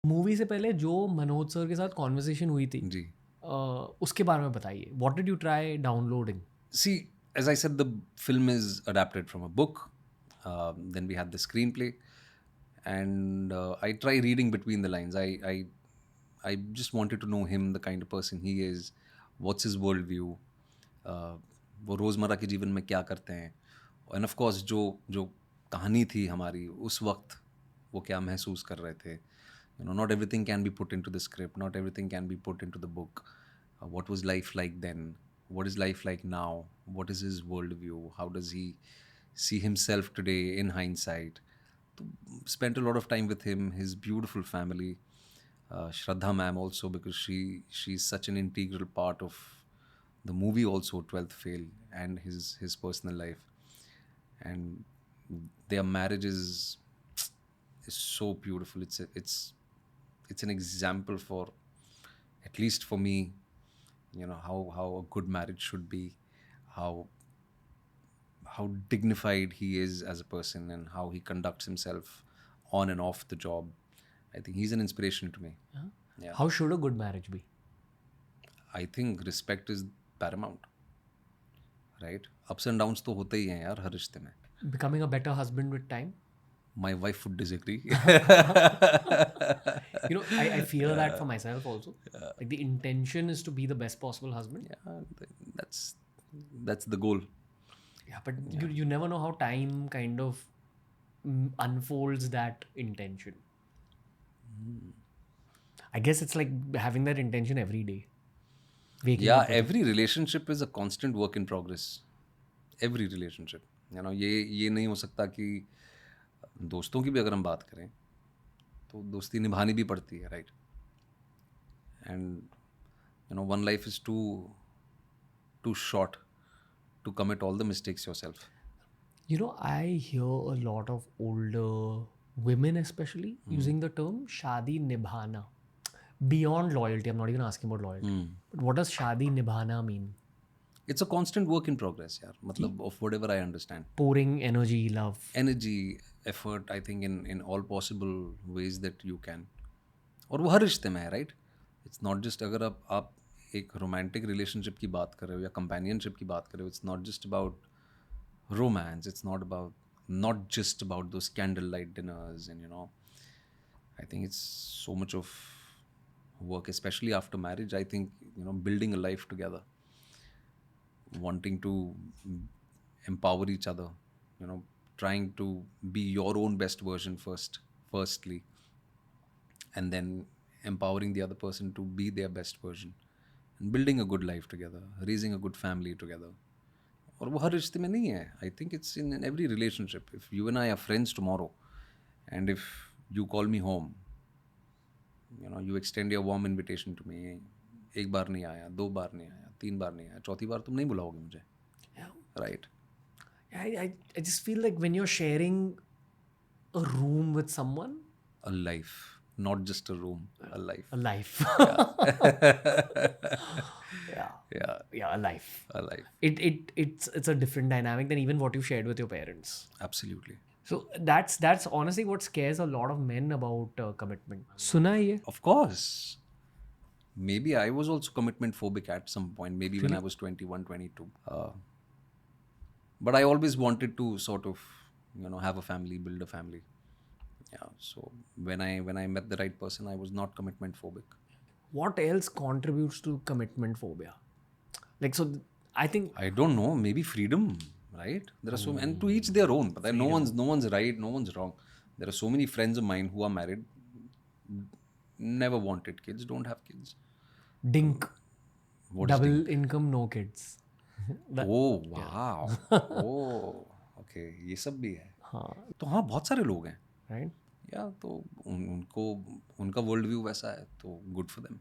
Movie से पहले जो मनोज सर के साथ कॉन्वर्सेशन हुई थी, जी। उसके बारे में बताइए. What did you try downloading? See, as I said, the film is adapted from a book. Then we had the screenplay, and I try reading between the lines. I just wanted to know him, the kind of person he is, what's his worldview, वो रोज़मर्रा के जीवन में क्या करते हैं, and of course जो जो कहानी थी हमारी उस वक्त वो क्या महसूस कर रहे थे. You know, not everything can be put into the script. Not everything can be put into the book. What was life like then? What is life like now? What is his worldview? How does he see himself today in hindsight? So, spent a lot of time with him, his beautiful family, Shraddha ma'am also, because she's such an integral part of the movie also, 12th Fail, and his personal life. And their marriage is so beautiful. It's an example for, at least for me, you know, how a good marriage should be, how dignified he is as a person, and how he conducts himself on and off the job. I think he's an inspiration to me. Yeah. How should a good marriage be? I think respect is paramount, right? Ups and downs तो होते ही हैं यार हर रिश्ते में. Becoming a better husband with time? My wife would disagree. You know, I fear that for myself also. Like the intention is to be the best possible husband. Yeah, that's the goal. Yeah, but you never know how time kind of unfolds that intention. I guess it's like having that intention every day. Waking Yeah, up with it. every relationship is a constant work in progress. Every relationship. You know, ये नहीं हो सकता कि दोस्तों की भी अगर हम बात करें तो दोस्ती निभानी भी पड़ती है, right? And you know one life is too short to commit all the mistakes yourself. You know, I hear a lot of older women especially using the term shadi nibhana. Beyond loyalty, I'm not even asking about loyalty. But what does shadi nibhana mean? It's a constant work in progress, yaar. Matlab, of whatever I understand. Pouring energy, love. Energy, effort, I think in all possible ways that you can. और वो हर रिश्ते में है, right? It's not just अगर आप एक romantic relationship की बात कर रहे हो या कंपेनियनशिप की बात कर रहे हो, it's not just about romance, it's not just about those candle light dinners, and you no I think it's so much of work, especially after marriage. I think, you know, building a life together, wanting to empower each other, you know, trying to be your own best version firstly, and then empowering the other person to be their best version, and building a good life together, raising a good family together. और वो हर रिश्ते में नहीं है. I think it's in every relationship. If you and I are friends tomorrow, and if you call me home, you know, you extend your warm invitation to me, एक बार नहीं आया, 2 बार नहीं आया, 3 बार नहीं आया, चौथी बार तुम नहीं बुलाओगे मुझे, right? I just feel like when you're sharing a room with someone, A life, not just a room, a life. a life. Yeah, a life. A life. It's a different dynamic than even what you shared with your parents. Absolutely. So that's honestly what scares a lot of men about commitment. Suna hai ye? Of course. Maybe I was also commitment phobic at some point, maybe when I was 21, 22. But I always wanted to sort of, you know, have a family, build a family. Yeah. So when I met the right person, I was not commitment phobic. What else contributes to commitment phobia? Like, so I think I don't know. Maybe freedom, right? There are so many, and to each their own. But no one's right, no one's wrong. There are so many friends of mine who are married, never wanted kids, don't have kids. DINK. What is Double income, no kids. Oh wow. Oh, okay. ये सब भी है. हाँ. तो हाँ, बहुत सारे लोग हैं. Right? या तो उनको उनका वर्ल्ड व्यू वैसा है, तो गुड फॉर देम.